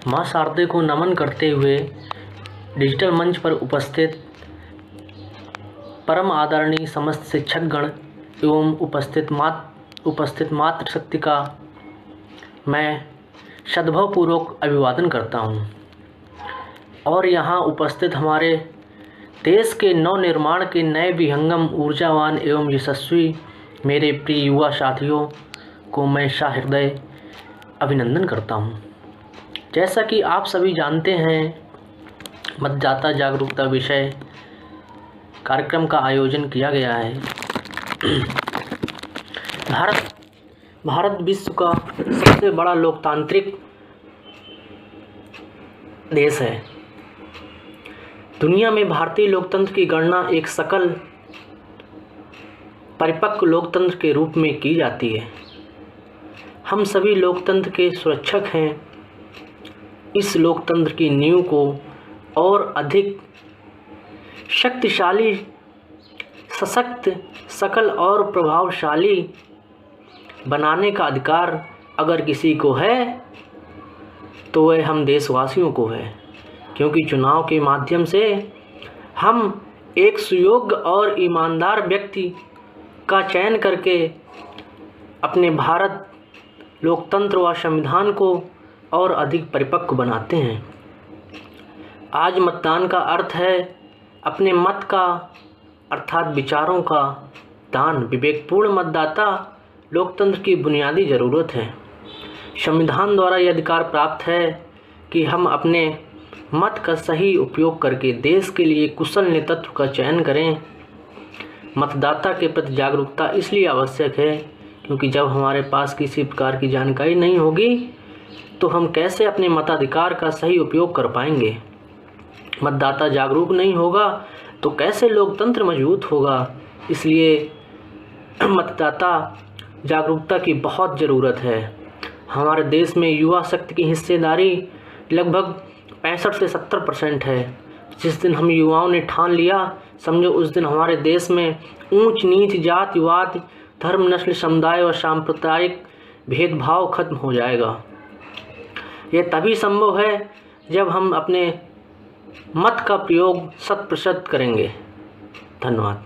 माँ शारदे को नमन करते हुए डिजिटल मंच पर उपस्थित परम आदरणीय समस्त शिक्षकगण एवं उपस्थित मातृशक्ति का मैं सद्भावपूर्वक अभिवादन करता हूँ। और यहाँ उपस्थित हमारे देश के नवनिर्माण के नए विहंगम, ऊर्जावान एवं यशस्वी मेरे प्रिय युवा साथियों को मैं सहृदय अभिनंदन करता हूँ। जैसा कि आप सभी जानते हैं, मतदाता जागरूकता विषय कार्यक्रम का आयोजन किया गया है। भारत विश्व का सबसे बड़ा लोकतांत्रिक देश है। दुनिया में भारतीय लोकतंत्र की गणना एक सकल परिपक्व लोकतंत्र के रूप में की जाती है। हम सभी लोकतंत्र के सुरक्षक हैं। इस लोकतंत्र की नींव को और अधिक शक्तिशाली, सशक्त, सकल और प्रभावशाली बनाने का अधिकार अगर किसी को है तो वह हम देशवासियों को है, क्योंकि चुनाव के माध्यम से हम एक सुयोग्य और ईमानदार व्यक्ति का चयन करके अपने भारत लोकतंत्र व संविधान को और अधिक परिपक्व बनाते हैं। आज मतदान का अर्थ है अपने मत का अर्थात विचारों का दान। विवेकपूर्ण मतदाता लोकतंत्र की बुनियादी ज़रूरत है। संविधान द्वारा यह अधिकार प्राप्त है कि हम अपने मत का सही उपयोग करके देश के लिए कुशल नेतृत्व का चयन करें। मतदाता के प्रति जागरूकता इसलिए आवश्यक है क्योंकि जब हमारे पास किसी प्रकार की जानकारी नहीं होगी तो हम कैसे अपने मताधिकार का सही उपयोग कर पाएंगे। मतदाता जागरूक नहीं होगा तो कैसे लोकतंत्र मजबूत होगा। इसलिए मतदाता जागरूकता की बहुत ज़रूरत है। हमारे देश में युवा शक्ति की हिस्सेदारी लगभग 65 से 70% है। जिस दिन हम युवाओं ने ठान लिया, समझो उस दिन हमारे देश में ऊंच नीच, जातिवाद, धर्म, नस्ल, समुदाय और सांप्रदायिक भेदभाव खत्म हो जाएगा। यह तभी संभव है जब हम अपने मत का प्रयोग 100% करेंगे। धन्यवाद।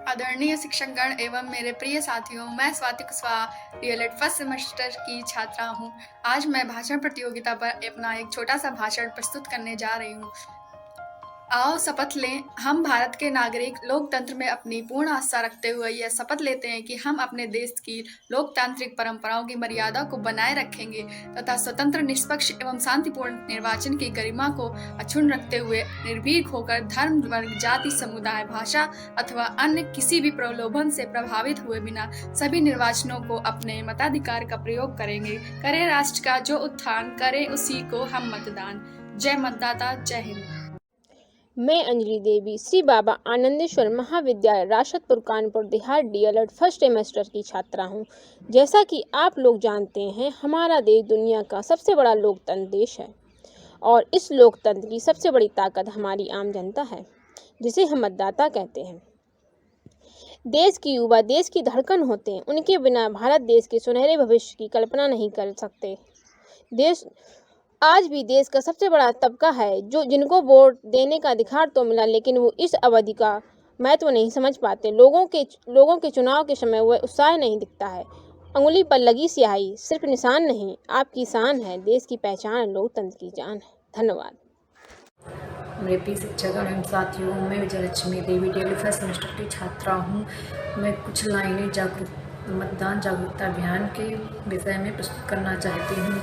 आदरणीय शिक्षकगण एवं मेरे प्रिय साथियों, मैं Swati Kushwaha DElEd first semester की छात्रा हूँ। आज मैं भाषण प्रतियोगिता पर अपना एक छोटा सा भाषण प्रस्तुत करने जा रही हूँ। आओ शपथ लें, हम भारत के नागरिक लोकतंत्र में अपनी पूर्ण आस्था रखते हुए यह शपथ लेते हैं कि हम अपने देश की लोकतांत्रिक परंपराओं की मर्यादा को बनाए रखेंगे तथा स्वतंत्र, निष्पक्ष एवं शांतिपूर्ण निर्वाचन की गरिमा को अक्षुण्ण रखते हुए निर्भीक होकर धर्म, वर्ग, जाति, समुदाय, भाषा अथवा अन्य किसी भी प्रलोभन से प्रभावित हुए बिना सभी निर्वाचनों को अपने मताधिकार का प्रयोग करेंगे। करें राष्ट्र का जो उत्थान, करें उसी को हम मतदान। जय मतदाता, जय हिंद। मैं अंजलि देवी श्री बाबा आनंदेश्वर महाविद्यालय राशदपुर Kanpur Dehat DElEd first semester की छात्रा हूँ। जैसा कि आप लोग जानते हैं, हमारा देश दुनिया का सबसे बड़ा लोकतंत्र देश है और इस लोकतंत्र की सबसे बड़ी ताकत हमारी आम जनता है, जिसे हम मतदाता कहते हैं। देश की युवा देश की धड़कन होते हैं। उनके बिना भारत देश के सुनहरे भविष्य की कल्पना नहीं कर सकते। आज भी देश का सबसे बड़ा तबका है जिनको वोट देने का अधिकार तो मिला, लेकिन वो इस अवधि का महत्व नहीं समझ पाते। लोगों के चुनाव के समय वह उत्साह नहीं दिखता है। अंगुली पर लगी स्याही सिर्फ निशान नहीं, आपकी शान है। देश की पहचान लोकतंत्र की जान है। धन्यवाद। मेरे प्रिय शिक्षकगण एवं साथियों, मैं विजयलक्ष्मी देवी डीएलएड फर्स्ट सेमेस्टर की छात्रा हूँ। मैं कुछ लाइनें मतदान जागरूकता अभियान के विषय में प्रस्तुत करना चाहती हूँ।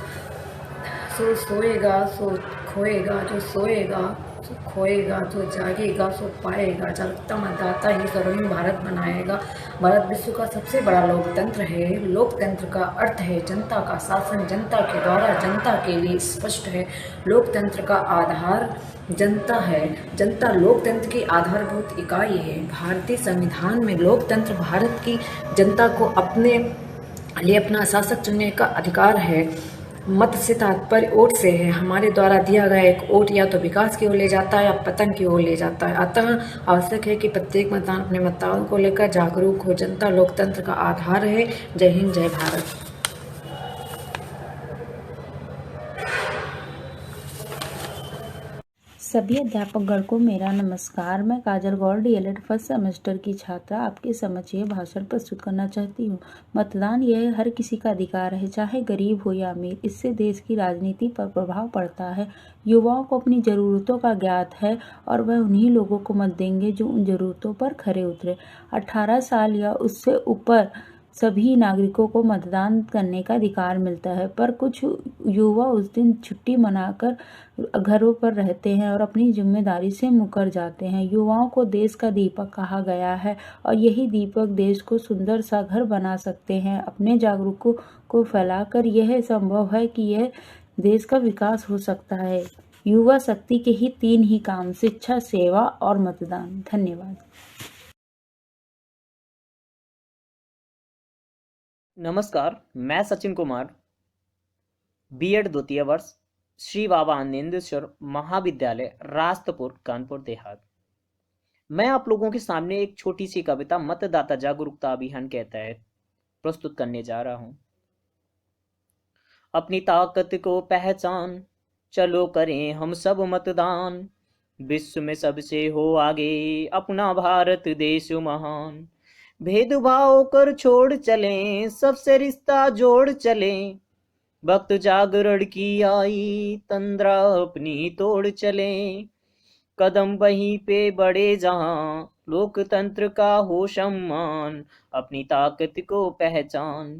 सो सोएगा सो खोएगा, जो सोएगा सो खोएगा, जो जागेगा सो पाएगा। जागरूकता मतदाता ही स्वर्णिम भारत बनाएगा। भारत विश्व का सबसे बड़ा लोकतंत्र है। लोकतंत्र का अर्थ है जनता का शासन, जनता के द्वारा जनता के लिए। स्पष्ट है, लोकतंत्र का आधार जनता है। जनता लोकतंत्र की आधारभूत इकाई है। भारतीय संविधान में लोकतंत्र भारत की जनता को अपने लिए अपना शासक चुनने का अधिकार है। मत से तात्पर्य वोट से है। हमारे द्वारा दिया गया एक वोट या तो विकास की ओर ले जाता है या पतन की ओर ले जाता है। अतः आवश्यक है कि प्रत्येक मतदान अपने मतदाताओं को लेकर जागरूक हो। जनता लोकतंत्र का आधार है। जय हिंद, जय भारत। सभी अध्यापकगण को मेरा नमस्कार। मैं काजल गौड़ डीएलएड फर्स्ट सेमेस्टर की छात्रा आपके समक्ष ये भाषण प्रस्तुत करना चाहती हूँ। मतदान यह हर किसी का अधिकार है, चाहे गरीब हो या अमीर। इससे देश की राजनीति पर प्रभाव पड़ता है। युवाओं को अपनी ज़रूरतों का ज्ञात है और वह उन्हीं लोगों को मत देंगे जो उन ज़रूरतों पर खरे उतरे। 18 साल या उससे ऊपर सभी नागरिकों को मतदान करने का अधिकार मिलता है, पर कुछ युवा उस दिन छुट्टी मनाकर घरों पर रहते हैं और अपनी जिम्मेदारी से मुकर जाते हैं। युवाओं को देश का दीपक कहा गया है और यही दीपक देश को सुंदर सा घर बना सकते हैं। अपने जागरूकों को फैलाकर यह संभव है कि यह देश का विकास हो सकता है। युवा शक्ति के ही 3 ही काम: शिक्षा, सेवा और मतदान। धन्यवाद। नमस्कार, मैं सचिन कुमार, बीएड द्वितीय वर्ष, श्री बाबा आनंदेश्वर महाविद्यालय, रास्तपुर, कानपुर देहात। मैं आप लोगों के सामने एक छोटी सी कविता मतदाता जागरूकता अभियान के तहत प्रस्तुत करने जा रहा हूं। अपनी ताकत को पहचान, चलो करें हम सब मतदान। विश्व में सबसे हो आगे, अपना भारत देश महान। भेदभाव कर छोड़ चलें, सबसे रिश्ता जोड़ चलें। वक्त जागरण की आई, तंद्रा अपनी तोड़ चलें। कदम वहीं पे बढ़े जहां, लोकतंत्र का हो सम्मान। अपनी ताकत को पहचान,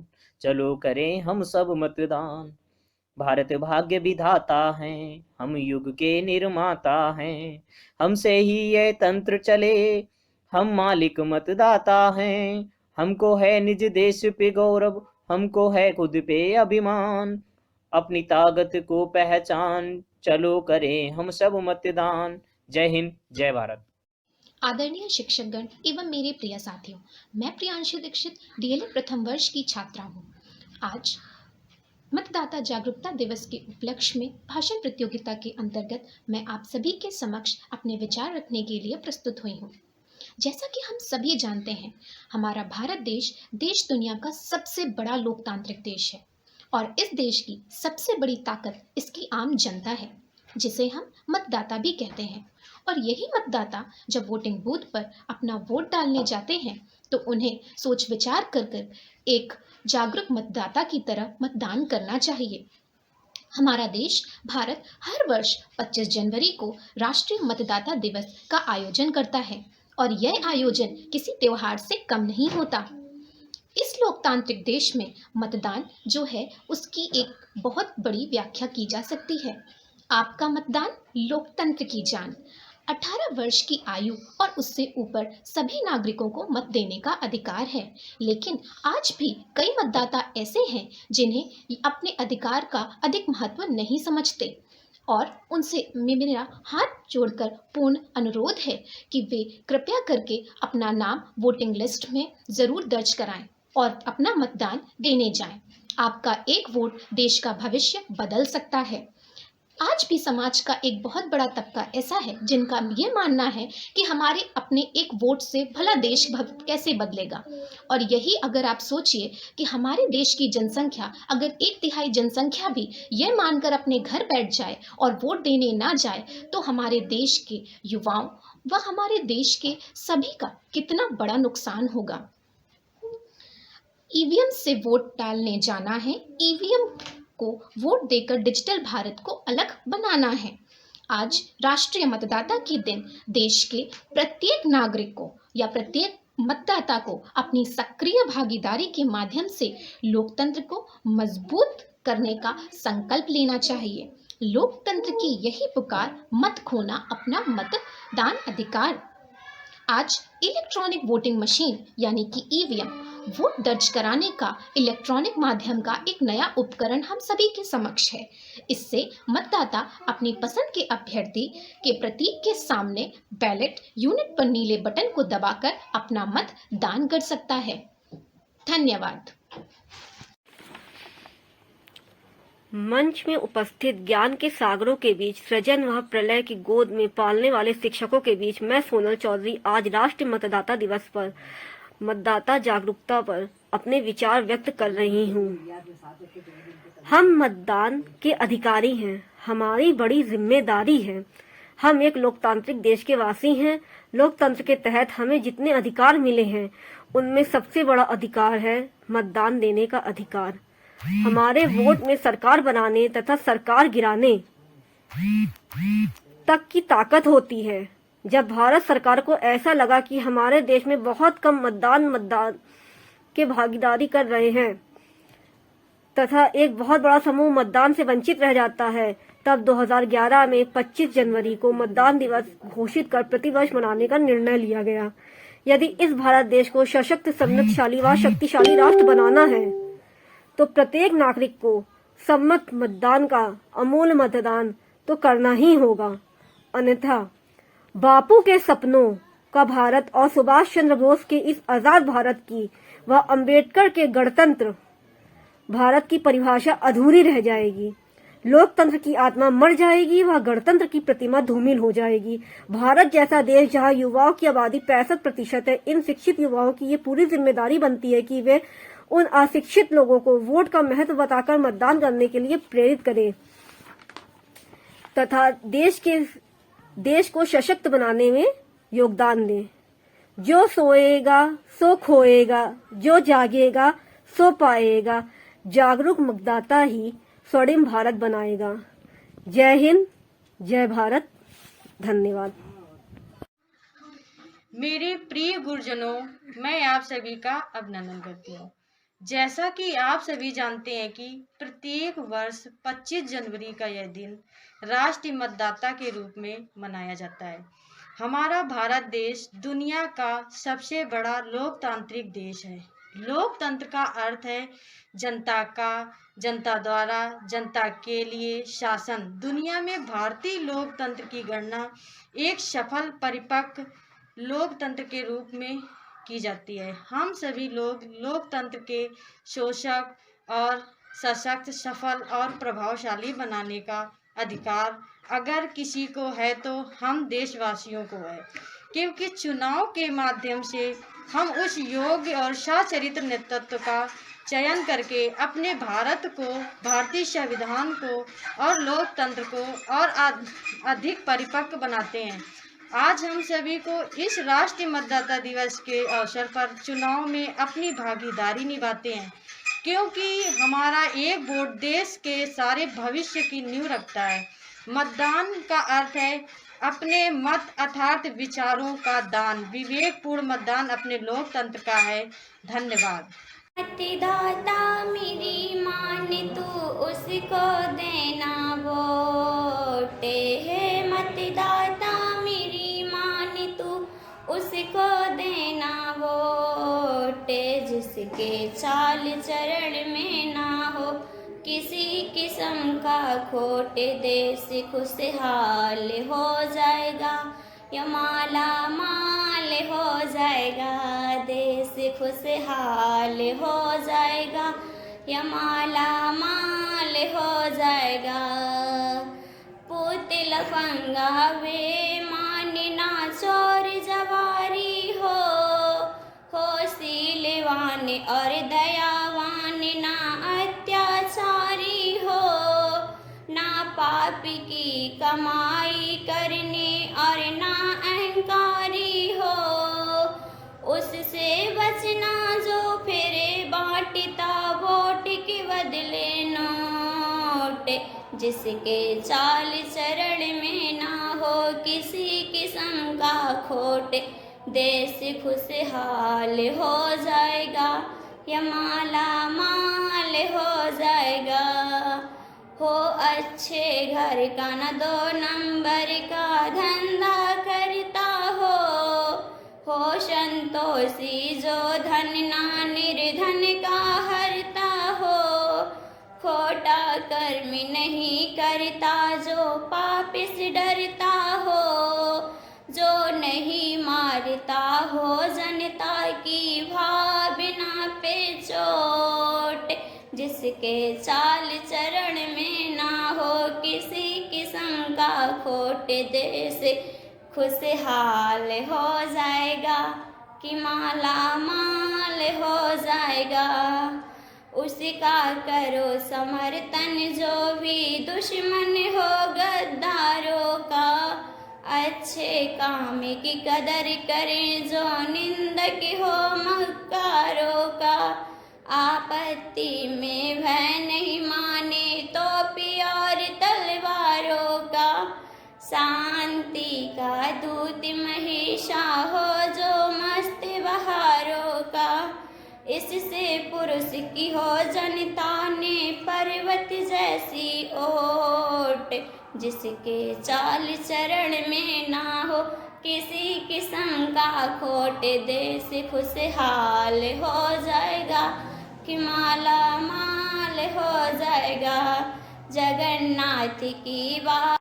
चलो करें हम सब मतदान। भारत भाग्य विधाता हैं, हम युग के निर्माता हैं। हमसे ही ये तंत्र चले, हम मालिक मतदाता हैं। हमको है निज देश पे गौरव, हमको है खुद पे अभिमान। अपनी ताकत को पहचान, चलो करें हम सब मतदान। जय हिंद, जय भारत। आदरणीय शिक्षकगण एवं मेरे प्रिय साथियों, मैं प्रियांशु दीक्षित डीएलएड प्रथम वर्ष की छात्रा हूँ। आज मतदाता जागरूकता दिवस के उपलक्ष्य में भाषण प्रतियोगिता के अंतर्गत मैं आप सभी के समक्ष अपने विचार रखने के लिए प्रस्तुत हुई हूँ। जैसा कि हम सभी जानते हैं, हमारा भारत देश दुनिया का सबसे बड़ा लोकतांत्रिक देश है और इस देश की सबसे बड़ी ताकत इसकी आम जनता है, जिसे हम मतदाता भी कहते हैं। और यही मतदाता जब वोटिंग बूथ पर अपना वोट डालने जाते हैं तो उन्हें सोच विचार कर एक जागरूक मतदाता की तरह मतदान करना चाहिए। हमारा देश भारत हर वर्ष 25 जनवरी को राष्ट्रीय मतदाता दिवस का आयोजन करता है और यह आयोजन किसी त्योहार से कम नहीं होता। इस लोकतांत्रिक देश में मतदान जो है उसकी एक बहुत बड़ी व्याख्या की जा सकती है। आपका मतदान लोकतंत्र की जान। 18 वर्ष की आयु और उससे ऊपर सभी नागरिकों को मत देने का अधिकार है, लेकिन आज भी कई मतदाता ऐसे हैं जिन्हें अपने अधिकार का अधिक महत्व नहीं समझते और उनसे मेरा हाथ जोड़कर पूर्ण अनुरोध है कि वे कृपया करके अपना नाम वोटिंग लिस्ट में ज़रूर दर्ज कराएं और अपना मतदान देने जाएं। आपका एक वोट देश का भविष्य बदल सकता है। आज भी समाज का एक बहुत बड़ा तबका ऐसा है जिनका ये मानना है कि हमारे अपने एक वोट से भला देश कैसे बदलेगा। और यही अगर आप सोचिए कि हमारे देश की जनसंख्या अगर 1/3 जनसंख्या भी ये मानकर अपने घर बैठ जाए और वोट देने ना जाए तो हमारे देश के युवाओं व हमारे देश के सभी का कितना बड़ा नुकसान होगा। ईवीएम से वोट डालने जाना है, ईवीएम को वोट देकर डिजिटल भारत को अलग बनाना है। आज राष्ट्रीय मतदाता के दिन देश के प्रत्येक नागरिक को या प्रत्येक मतदाता को अपनी सक्रिय भागीदारी के माध्यम से लोकतंत्र को मजबूत करने का संकल्प लेना चाहिए। लोकतंत्र की यही पुकार, मत खोना अपना मतदान अधिकार। आज इलेक्ट्रॉनिक वोटिंग मशीन यानी कि ईवीएम वोट दर्ज कराने का इलेक्ट्रॉनिक माध्यम का एक नया उपकरण हम सभी के समक्ष है। इससे मतदाता अपनी पसंद के अभ्यर्थी के प्रतीक के सामने बैलेट यूनिट पर नीले बटन को दबाकर अपना मत दान कर सकता है। धन्यवाद। मंच में उपस्थित ज्ञान के सागरों के बीच सृजन व प्रलय की गोद में पालने वाले शिक्षकों के बीच मैं सोनल चौधरी आज राष्ट्रीय मतदाता दिवस पर मतदाता जागरूकता पर अपने विचार व्यक्त कर रही हूँ। हम मतदान के अधिकारी हैं, हमारी बड़ी जिम्मेदारी है। हम एक लोकतांत्रिक देश के वासी हैं। लोकतंत्र के तहत हमें जितने अधिकार मिले हैं उनमें सबसे बड़ा अधिकार है मतदान देने का अधिकार। हमारे वोट में सरकार बनाने तथा सरकार गिराने तक की ताकत होती है। जब भारत सरकार को ऐसा लगा कि हमारे देश में बहुत कम मतदान के भागीदारी कर रहे हैं तथा एक बहुत बड़ा समूह मतदान से वंचित रह जाता है, तब 2011 में 25 जनवरी को मतदान दिवस घोषित कर प्रतिवर्ष मनाने का निर्णय लिया गया। यदि इस भारत देश को सशक्त, समृद्धशाली व शक्तिशाली राष्ट्र बनाना है तो प्रत्येक नागरिक को सम्मत मतदान का अमूल्य मतदान तो करना ही होगा, अन्यथा बापू के सपनों का भारत और सुभाष चंद्र बोस के इस आजाद भारत की व अंबेडकर के गणतंत्र भारत की परिभाषा अधूरी रह जाएगी। लोकतंत्र की आत्मा मर जाएगी, वह गणतंत्र की प्रतिमा धूमिल हो जाएगी। भारत जैसा देश जहां युवाओं की आबादी 65% है, इन शिक्षित युवाओं की ये पूरी जिम्मेदारी बनती है कि वे उन अशिक्षित लोगों को वोट का महत्व बताकर मतदान करने के लिए प्रेरित करें तथा देश को सशक्त बनाने में योगदान दें। जो सोएगा सो खोएगा, जो जागेगा सो पाएगा। जागरूक मतदाता ही स्वर्णिम भारत बनाएगा। जय हिंद, जय भारत, धन्यवाद। मेरे प्रिय गुरुजनों, मैं आप सभी का अभिनंदन करती हूँ। जैसा कि आप सभी जानते हैं कि प्रत्येक वर्ष 25 जनवरी का यह दिन राष्ट्रीय मतदाता के रूप में मनाया जाता है। हमारा भारत देश दुनिया का सबसे बड़ा लोकतांत्रिक देश है। लोकतंत्र का अर्थ है जनता का, जनता द्वारा, जनता के लिए शासन। दुनिया में भारतीय लोकतंत्र की गणना एक सफल, परिपक्व लोकतंत्र के रूप में की जाती है। हम सभी लोग लोकतंत्र के शोषक और सशक्त, सफल और प्रभावशाली बनाने का अधिकार अगर किसी को है तो हम देशवासियों को है, क्योंकि चुनाव के माध्यम से हम उस योग्य और सचरित्र नेतृत्व का चयन करके अपने भारत को, भारतीय संविधान को और लोकतंत्र को और अधिक परिपक्व बनाते हैं। आज हम सभी को इस राष्ट्रीय मतदाता दिवस के अवसर पर चुनाव में अपनी भागीदारी निभाते हैं, क्योंकि हमारा एक वोट देश के सारे भविष्य की नींव रखता है। मतदान का अर्थ है अपने मत अर्थात विचारों का दान। विवेकपूर्ण मतदान अपने लोकतंत्र का है। धन्यवाद। मतदाता मेरी मान तू उसको देना वोट है। मतदाता मेरी मान तू उसको देना वोट, जिसके चाल चरण में ना हो किसी किस्म का खोट। देश खुशहाल हो जाएगा या माला माल हो जाएगा। देश खुशहाल हो जाएगा या माला माल हो जाएगा। पुत लफंगा वे मानना चोर जवारी हो सीलवान और दयावान ना अत्याचारी हो। ना पाप की कमाई करने और ना अहंकारी हो। उससे बचना जो फिर बांटता वोट के बदले नोट, जिसके चाल चरण में ना हो किसी किस्म का खोट। देश खुशहाल हो जाएगा या माला माल हो जाएगा। हो अच्छे घर का न 2 नंबर का धंधा करता हो संतोषी जो धन ना निर्धन का हरता हो। खोटा कर्म नहीं करता जो पाप से डरता हो। जो नहीं मारता हो जनता की भावना पे चोट, जिसके चाल चरण में ना हो किसी किस्म का खोट। देश खुशहाल हो जाएगा कि माला माल हो जाएगा। उसका करो समर्थन जो भी दुश्मन हो गद्दारों का। अच्छे काम की कदर करें जो निंदक हो मक्कारों का। आपत्ति में भय नहीं माने तोपी और तलवारों का। शांति का दूत महिषा हो जो मस्त बहारों का। इससे पुरुष की हो जनता ने पर्वत जैसी ओट। जिसके चाल चरण में ना हो किसी किस्म का खोट। देश खुशहाल हो जाएगा कि माला माल हो जाएगा। जगन्नाथ की बात